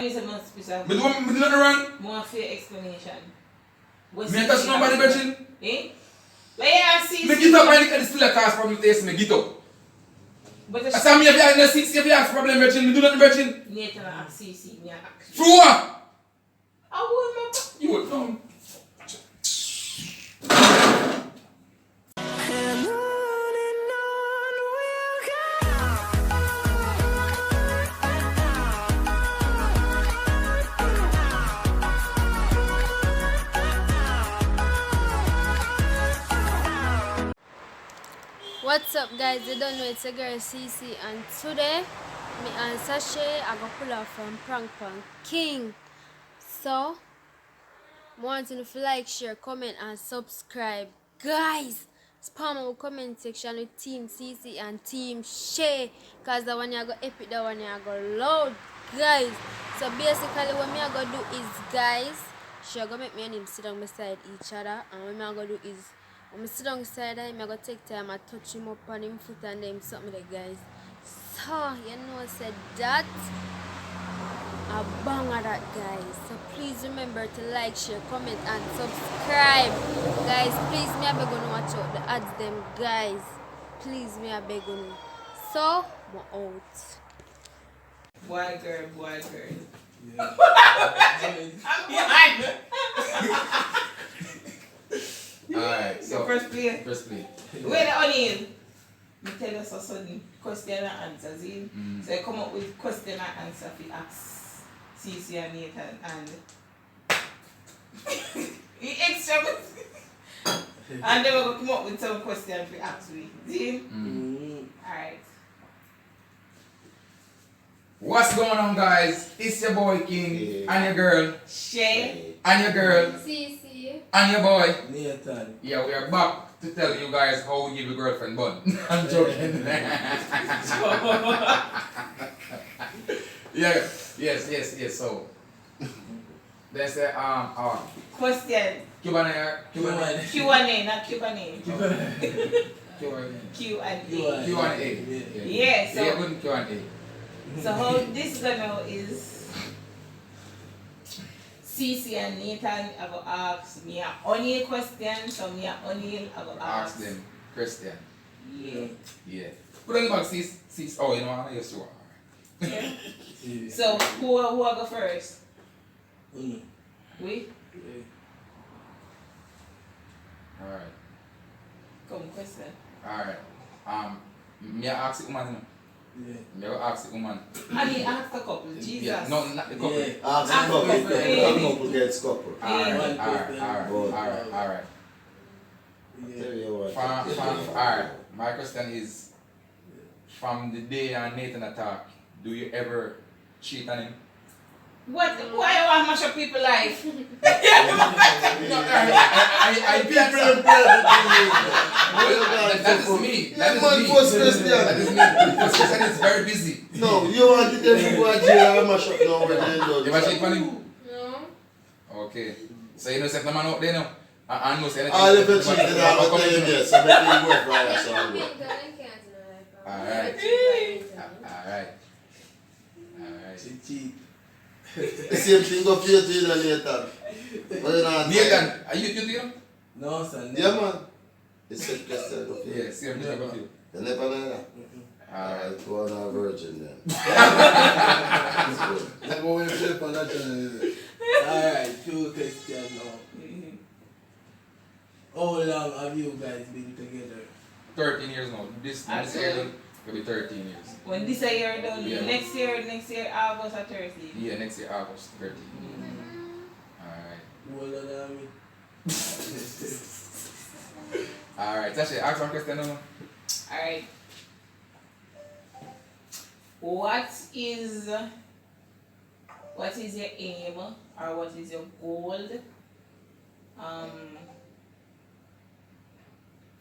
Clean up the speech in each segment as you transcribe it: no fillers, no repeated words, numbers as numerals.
Me do nothing wrong. More fair explanation. Me touch nobody, Virgin. Eh? Like see. Me get up and the still a cause problem taste me get up. But I saw me if you have no 6 if you have problem, Virgin. Me do nothing, Virgin. Nathan and CC, me ask. For what? I won't remember. You would know. What's up, guys? You don't know it's a girl CC, and today me and Sashay I go pull off from Prank Prank King. So I want you to like, share, comment and subscribe. Guys, spam our comment section with Team CC and Team Shay, cause the one you go epic, the one you go loud, guys. So basically what me I go do is, guys, she go make me and him sit down beside each other, and what me I go do is when I sit down beside him, I go take time and touch him up on him foot and them something like, guys. So you know said that a bang at that, guys. So please remember to like, share, comment and subscribe. Guys, please me I beg you watch out the ads them, guys. Please me I beg you. So I'm out. Boy girl, boy girl. Yeah. I'm behind. Alright, so First play. First play. Where the onion? Me tell us a sudden question and answers in. So I come up with question and answer for ask CC and Nathan and he extra and then we're gonna come up with some questions for ask we. See? Alright. What's going on, guys? It's your boy King and your girl Shay and your girl CC. and your boy. Nathan. Yeah, we are back to tell you guys how we give your girlfriend bun. I'm joking. Yeah, yes. So they say question. Q&A. Q&A, not Q&A. Q&A. Q&A. Yeah. Yeah, so Yeah, good Q&A. So how this gonna is CC and Nathan I go ask me a only question, so me a only I go Ask ask them, Christian. Yeah. Yeah. Put on the back, sis. Oh, you know what? Yes, you are. Yeah. Yeah. So who I go first? We? Yeah. Alright. Come question. Alright. Me ask the woman. Yeah. Me ask the woman. I need ask the couple, Jesus. Yeah. No, not the couple. Yeah. Ask the couple. Couple gets couple. Alright. Tell you what. Alright. My question is, from the day Nathan attack, do you ever cheat on him? What? Why you want to mash up people's life? No, I that is me. That is me. First question. That is me. First question is very busy. No, you want to get them to go to jail and mash up now when they do. You ever cheat on him? No. Okay. So you know set the man out there now? I know say anything. All if you cheat, then I will tell you this. I make you work for us. Alright. Cheat. The same thing go for you to you later. But you know, Nathan, are you to him? No, son. yeah, man. The same question go for you. Yeah, same thing about you. You never know that? Alright. Go on a virgin then. Like what we flip on that channel. Alright, two questions now. How long have you guys been together? 13 years now. This year done, will be 13 years. When this year done, Yeah. next year August or Thursday. Yeah, next year August 13. Alright. You older than me? Alright, Tasha, ask one question now. Alright. What is your aim or what is your goal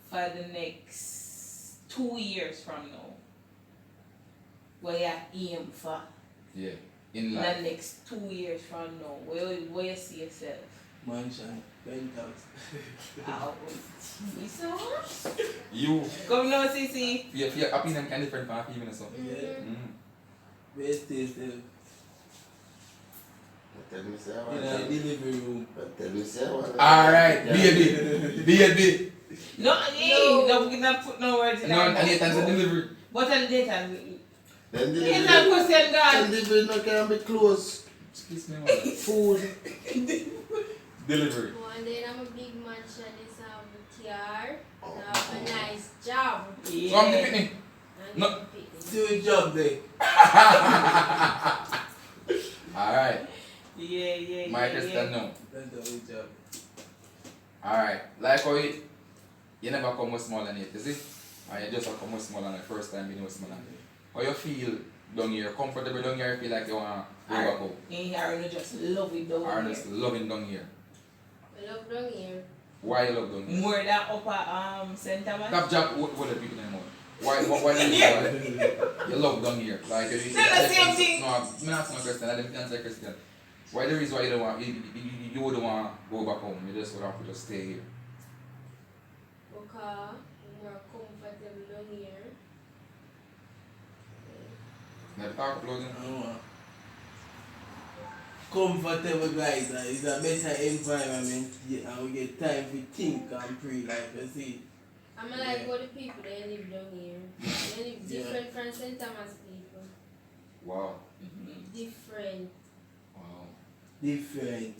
for the next 2 years from now? What you aim for Yeah, in the life. next 2 years from now? Where you see yourself? Mansion, penthouse. Oh, Jesus. You, Come now, CC. your opinion can different from people and so. Yeah. Mm. Best is Tell me say I In want a delivery room. Tell me say I want Alright, baby. No, we not put no words in No, our and Nathan's a mouth. delivery. But on Nathan, Then Nathan question God. delivery no can be close. Excuse me, Food. Delivery. Oh, and then I'm a big mansion, is a car, I have a nice job. Yeah. From the picnic. And No. Do your job there. Alright. Yeah. My Christian, no. That's the whole job. Alright. Like how you never come with small than it, you see? And you just have come with small than the first time you know small than it. How you feel down here? Comfortable down here? You feel like you want to go back home? In here, you just love it down Or here. just loving down here? I love down here. Why you love down here? More than upper St. Thomas. Top job, what the people anymore? Why do you love down here? Like, you Say the same thing. No, I'm not asking a question. I didn't answer a question. Why the reason why you don't want, you wouldn't want to go back home? You just would have to just stay here. Because I'm more comfortable down here. Never talk about it. Comfortable guys, it's a better environment, and we get time to think and pray, like you see. I'm like all the people that live down here. They live different from St. Thomas people. Wow. Different. Wow. Different.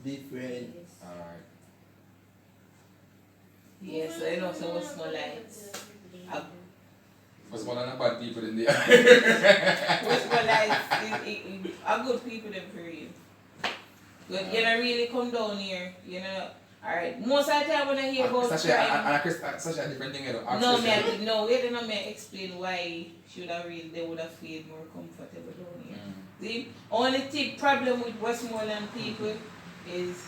Yes. Alright. Yeah, so you know, so what's more like? What's one of the bad people in there? What's more like? A good people them for you. Good, you know, really come down here, you know. Alright, most of the time when I hear about Such a different thing, you know. we don't explain why they would have feel more comfortable down here. See, only thing problem with Westmoreland people is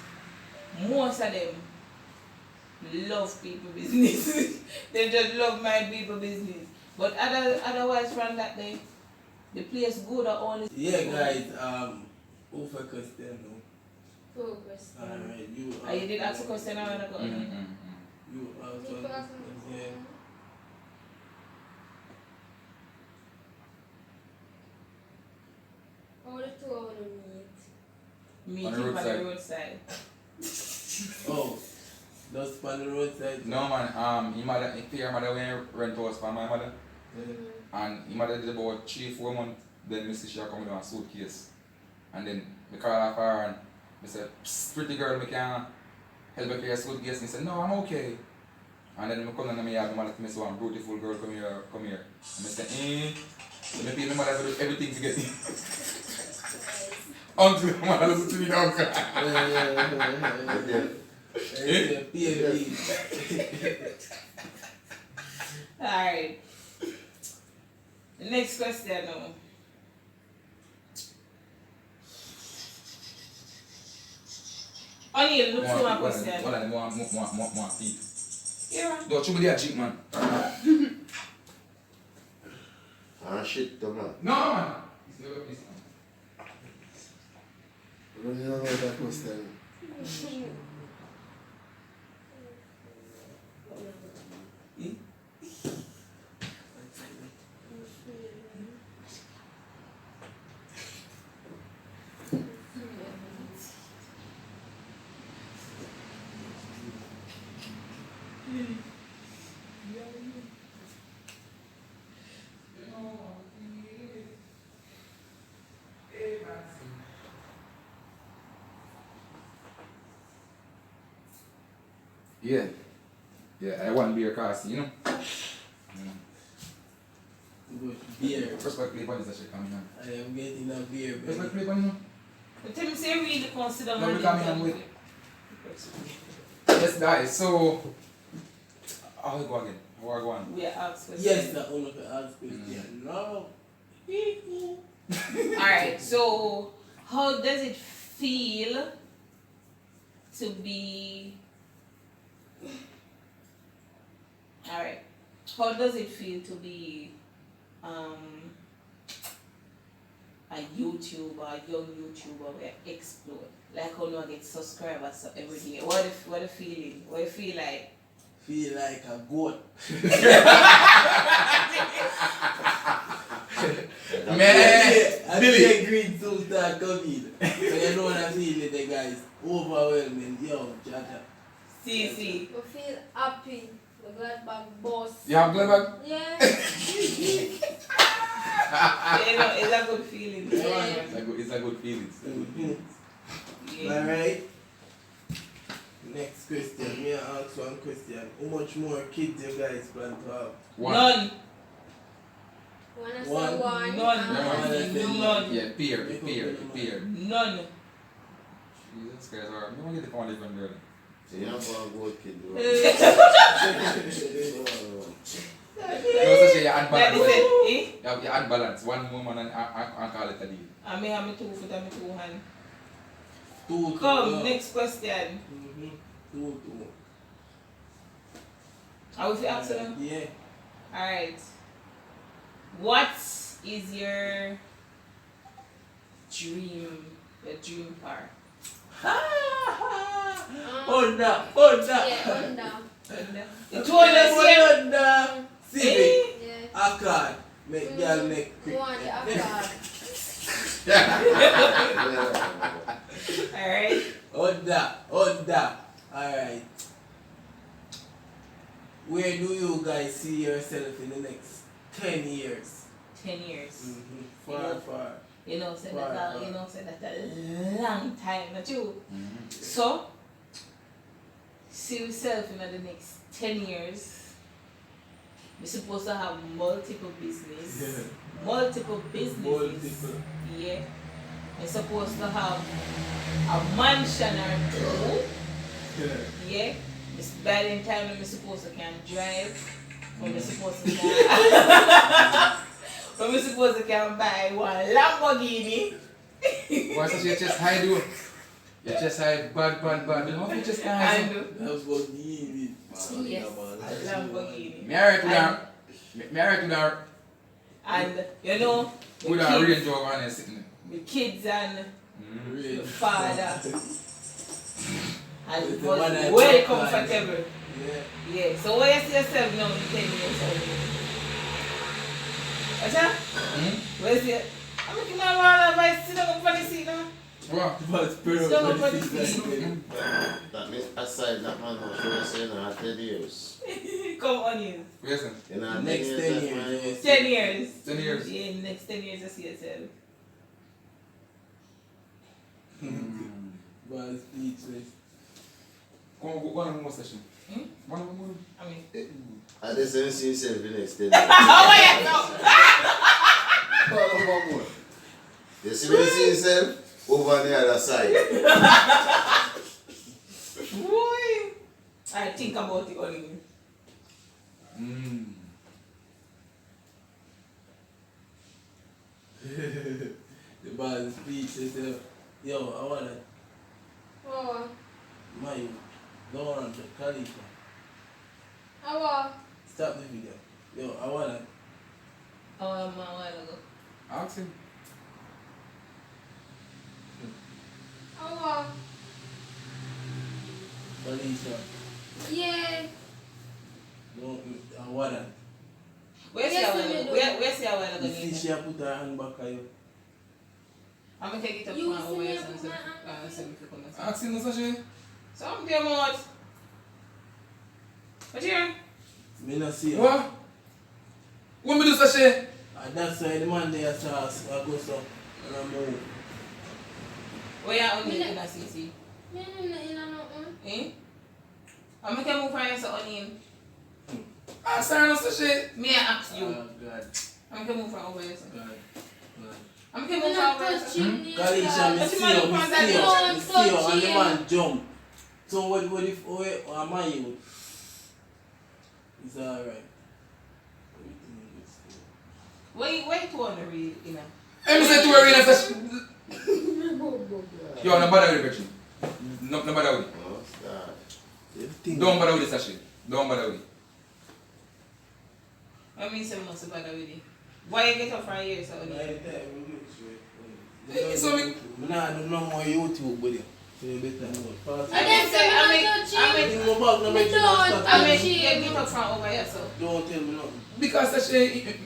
most of them love people business. They just love my people business. But otherwise from that day, the place good or only. Yeah guys, who for question now? Cool question. Alright, you You did ask a question I wanna go. you Keep asking yeah. question. How the two of them meet? Meet On the him on roadside. the roadside. Oh, just on the roadside. No man, your mother when you rent house for my mother, and your mother did about 3-4 months, then I see she come with a suitcase. And then I call her for her and I said, "Psst, pretty girl, I can help you carry your suitcase." And he said, "No, I'm okay." And then I come down and I have my mother tell me, "So one beautiful girl, come here. And I said, so I pay my mother to do everything to get in. Until my mother listen to me down. Alright. The next question now. O'Neil, look for one question. More feet. Yeah. Don't you believe a cheap man? Shit, man. No man. It's never this man. You don't know that question. Yeah, I want beer cost, you know? Beer. Respect play bunnies that shit coming on. I am getting a beer, Respect baby. play bunnies, no? But tell me, say really consider No, money. we come in with. Yes, guys, so. How we go again? How I go on? We are asked questions. Yes, the owner can ask question. No. Alright, so how does it feel to be alright. How does it feel to be a YouTuber, a young YouTuber where explode? Like how no get subscribers every day. What the feeling? What you feel like? Feel like a goat. Man! I think green soon start coming. So you know what I'm feeling there, guys. Overwhelming. Yo, Jada. See. We feel happy. The glad bag boss. You have glad bag? Yeah. You know, it's a good feeling. Yeah. It's a good feeling. Yeah. Alright. Next question. Me ask one question. How much more kids you guys plan to have? None. Wanna say One. one? None. Yeah, peer. None. Jesus Christ, alright. You want to get the phone even girl. You have a good kid, bro. No, so say you add Like they balance. said, eh? You add balance. One woman and call it a deal. I may have my 2 foot and my 2 hand. Two. Come, next question. Two. Are we for answer? Yeah. Alright. What is your dream car? Honda. Yeah, Honda. You told us here. Honda. Civic. Yeah. Accord. Make girl neck We quick. want the Accord. Alright. Honda. Alright. Where do you guys see yourself in the next 10 years? 10 years. Far. You know, say Far, that far. you know, say that a long time, not you. Mm-hmm. So see yourself in the next 10 years. We're supposed to have multiple business. Multiple businesses. Yeah. We're supposed to have a mansion or 2. Yeah. By the time we're supposed to can drive. When we're supposed to can when we're supposed to can buy one Lamborghini. Why so you just hide you? You just hide bad. You know you just can't. And Lamborghini. yes, Lamborghini. Married to her And you know, with a Range Rover and sitting the kids and there. the father. And it The was one I well talk about. comfortable. Yeah. Yeah. So where you see yourself now in 10 years old? Acha? Where's your I'm looking at all of my sit down for the seat now. What? But Still up but on the seat. That means aside that man, she was saying in 10 years. Come on in. Listen. In our Next 10 that years, man- yes. 10 years. 10 years. Yeah, in the next 10 years you see yourself. But speechless. One more session. One more. I mean I just don't see yourself in the next 10 years. oh wait, no. One more. You see when you see yourself over on the other side. Boy. I think about it only. The bad speechless. Yo, I wanna Oh. my don't want to Khalifa. Our. Stop the video. Yo, I wanna Oh, a while ago. Ask him. Our. Khalifa. Yeah. No, I wanna. Where's Yes, your we while do. ago? Where's your while ago? You see she a put her hand back at you. I'm gonna take it up You from see over me here put and say, my hand say if you come and say. Ask him, no such. So I'm there, mouth. What you hear? Me not see her. What? What me do such? And that's why the man there starts I go so and I move. Where you on Me in not- a CC? Me no in a nothing. Eh? I'm gonna move from here so on in. Ask her, no such. Me I ask you. Oh God. I'm gonna move from over here. So. God. I'm Me gonna move from not over here. touch So. him. Kalisha, me But you see might you, look me on see that you, door. me see you, Don't and the touch man jump. So what if, am I you? It's alright. Everything is good. Wait to on the real, you know. Hey, me say to her in a such. Yo, no bother with the virgin. No bother with it. Oh, start. Everything. Don't bother with the sachet. Don't bother with it. I mean, some must bother with it. Why you get up from here so on in? So me- Nah, do no more YouTube with you. So you better know. Pass I it. didn't say I You know about no Me make you don't. stop. mean, you get up from over here so. Don't tell me nothing. Because sachet.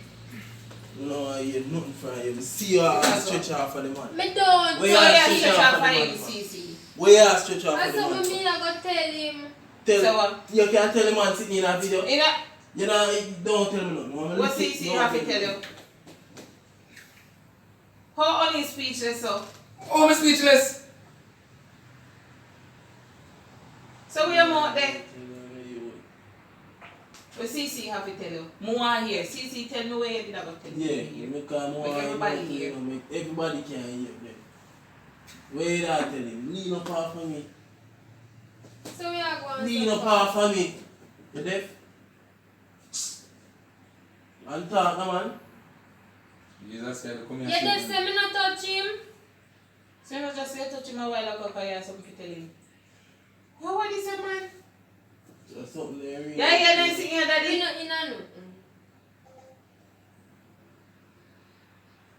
No, I hear nothing from you. See you all stretch off for the man. Me don't. Where So you yeah, stretch stretch off off for for the him, man? CC. Where you stretch off for That's the what man? me I go tell him. So what? You can't tell the man sitting in a video. You know, You know, don't tell me nothing. what CC have to tell you? How on is speechless so? Oh, I'm speechless. So we are out there. What CC have to tell you? More here. CC tell me where you did I go tell you. Yeah, Here. because more Make everybody hear. Make everybody can hear them. Where you are telling? Lean up off of me. So we are going Lean so up far. off of me. You deaf? And talk, no, man. Jesus said, come You here. just say me not touch him? So you know just say touch him a while ago because you have something to tell him. What is it, man? Just something there. Really. Yeah, yeah, then sing your You daddy. know, you know.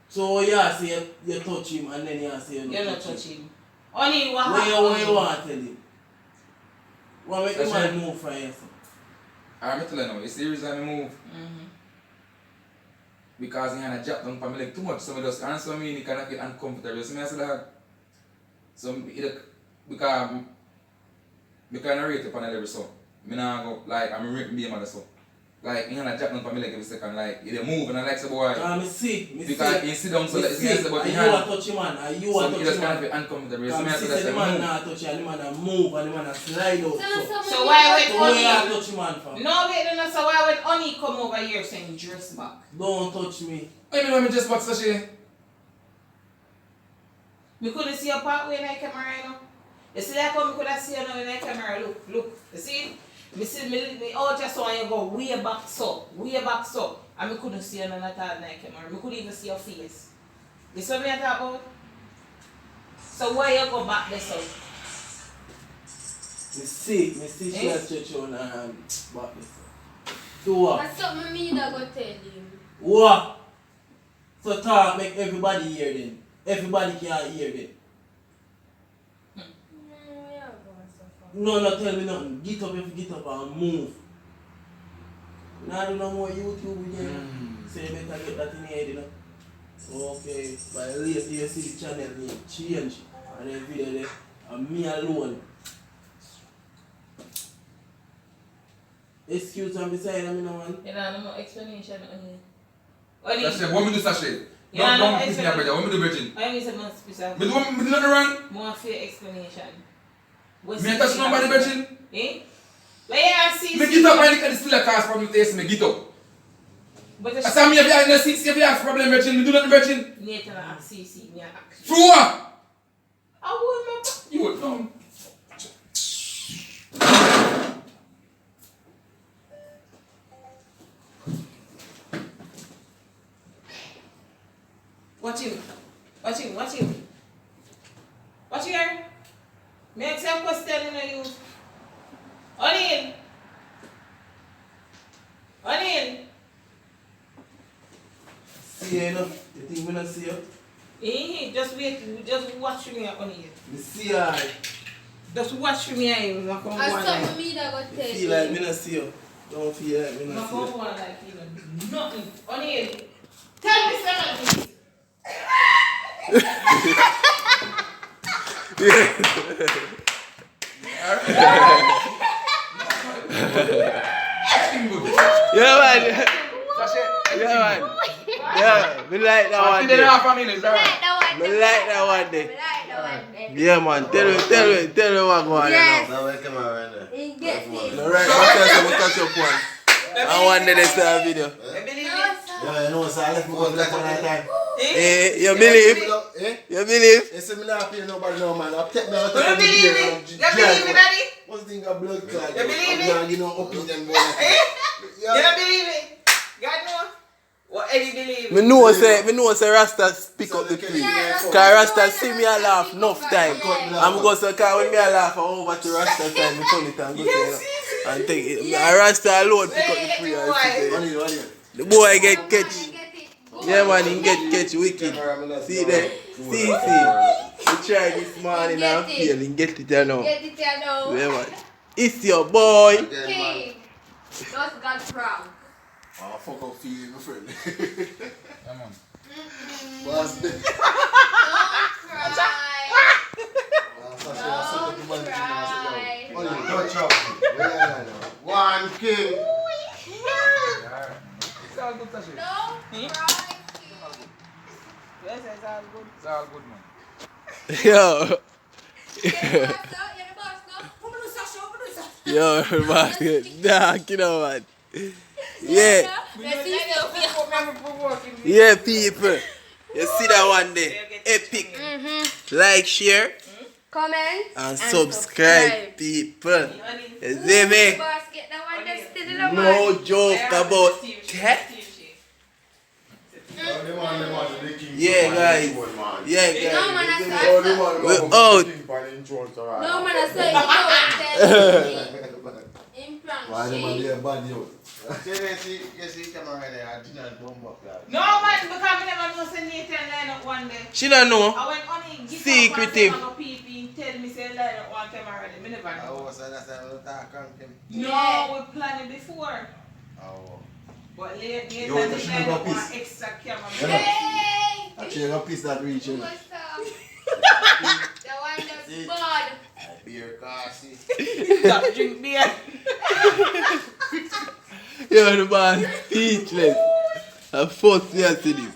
So you say you touch him and then you say you You're don't not touch him. Only what Where you happened? want to tell him? What make the That's man right. move from you? I'm telling you now, you see the reason I move? Mm-hmm. Because he had a job down for me like too much, so I just answer me and he kind of feel uncomfortable. So I said that. So because I can't rate upon a level so. I not go like I'm rating me mother so. Like he had a job down for me like every second, like he dey move and I like say boy. Me see. Because he sit down so like see. he say but he You hand. want to touch him man. You So want he to just touch kind him of man. feel uncomfortable. So I Because said see, the that man move. not touch you and the man a move and the man a slide out. So why So when where you Oni... touch him man from? No, wait, no, so why when Oni come over here saying dress back? Don't touch me. I mean, let me just watch Sashi. We couldn't see your part when I camera, you know? You see that come, we could have seen you now in the camera, look. You see? Me see me out just saw you go way back so. And we couldn't see you none at all in the camera. We couldn't even see your face. You see what I talk about? So why you go back there so? Me see she Eh? a stretch on her hand back this. Do what? That's something me that go tell him. What? So talk make everybody hear then. Everybody can hear then. We are going so far. No, not tell me nothing. Get up if you get up and move. Now do no more YouTube again. So you better get that in your head, you know. Okay, but later you see the channel name change and then video there and me alone. Excuse me beside me no man. You know, no more explanation on Oni. Sashi, what me do Sashi? Yeah, Don't no, piss me up, brother. What me do, Virgin? I need some special. Me do nothing wrong. More fair explanation. Me touch nobody, Virgin. Eh? Like yeah, see. Me get up and look at the still a cause problem taste me get up. But I say me if you have no seats, if you have problem, Virgin, me do nothing, Virgin. Nathan and CC, me ask. For what? I would remember. You would know. Watch him. Watch here. Me accept question in you. O'Neal. See you know? You think me not see you? Just wait. Just watch me, O'Neal. Me see you. Just watch me. I'm not going to That's go something like. me that go tell Feel like him. me not see you. Don't feel like me I'm not not see going to you. go like you know. Nothing. O'Neal. Tell me something. Yeah man. Yeah man. Yeah, me like that one Then there. half a minute, alright. Me like that one there. Yeah man, tell me what go on Yes. now. Now where come around there? He gets it. Alright, what touch up one. I want the next video. You believe No, it? sir. Yeah, you know, so I left my husband for that time. Eh? You believe? Eh? You believe? You see me not pay nobody no man. I'll take me out You of the believe beer it? and You believe it, daddy? what's the thing of blood clot? You believe I'm it? gonna give no opinion boy. Eh? You Yeah. don't believe it? God know. What Eddie believe? Me know say Rasta pick up the plea. Cause Rasta see me a laugh enough time. I'm going to cause when me a laugh I over to Rasta time me turn it and go Yes, say yes, and take it. And Rasta alone pick up the plea and see What there. is what is? The boy get catch. Get it. Yeah man, he get catch wicked. See there? See. He tried this morning and fail, he get it you know. Get it here now. Yeah man. It's your boy. King. Just got proud. Oh, fuck up feeling, my friend. Come on. Boss, Don't cry. Oh, you touch up. One king. Yeah. It's all good, Sashi. Don't cry. Yes, it's all good. It's all good, man. Yo, You're the boss, no? Come on, Sasha. yo, basket. Nah, you know what? Yeah, Let's see if yeah, people. You see that one there? Epic. Like, share, comment and subscribe, people. You see me? Boss, get that one that's still in the No joke about that. Yeah, guys. Yeah, guys. No, man, You see me? I We're out. No, man, I saw you go in Why the man prank. there bad you? No, man, because I never know say Nathan line up one day. She don't know. I went on it, Secretive. Tell me say line up one time already. Me never know. Yeah. No, we planned it before. Oh. But later, Yo, Nathan she line never up one piss. extra camera. Yeah. Hey! Actually, a piece that reach, you know. What's up? The one that's bad. Beer cassie. Stop drink beer. Yo, the man speechless. I forced you to this.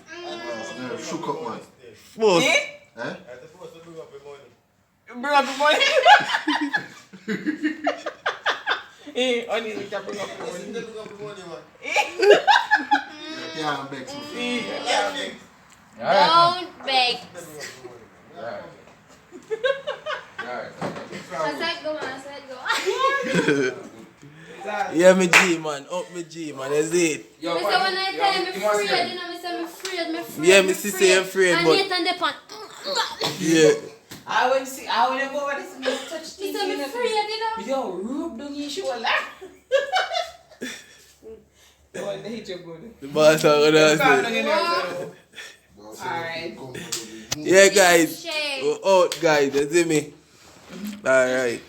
Shook up, man. Forced. Eh? Eh? Bring up the money. Eh, only we can bring up the money. Yeah, Bex. Don't beg. Yeah. I said go, man. I said go. Yeah, me G, man. Up me G, man. That's it. Yo, Me say Patty, when I yo, tell you me must afraid, hear. you know, me say me afraid. Yeah, me see say afraid, and but- Nathan Depan. Yeah. I wouldn't see, I wouldn't go over this man touch Me things. say me afraid, you know. Yo, rub down your shoulder. Oh, they hit you good. The boss are gonna Calm down say. in there, so. Alright. Yeah, guys. Shame. We're out, guys. You see me? Alright.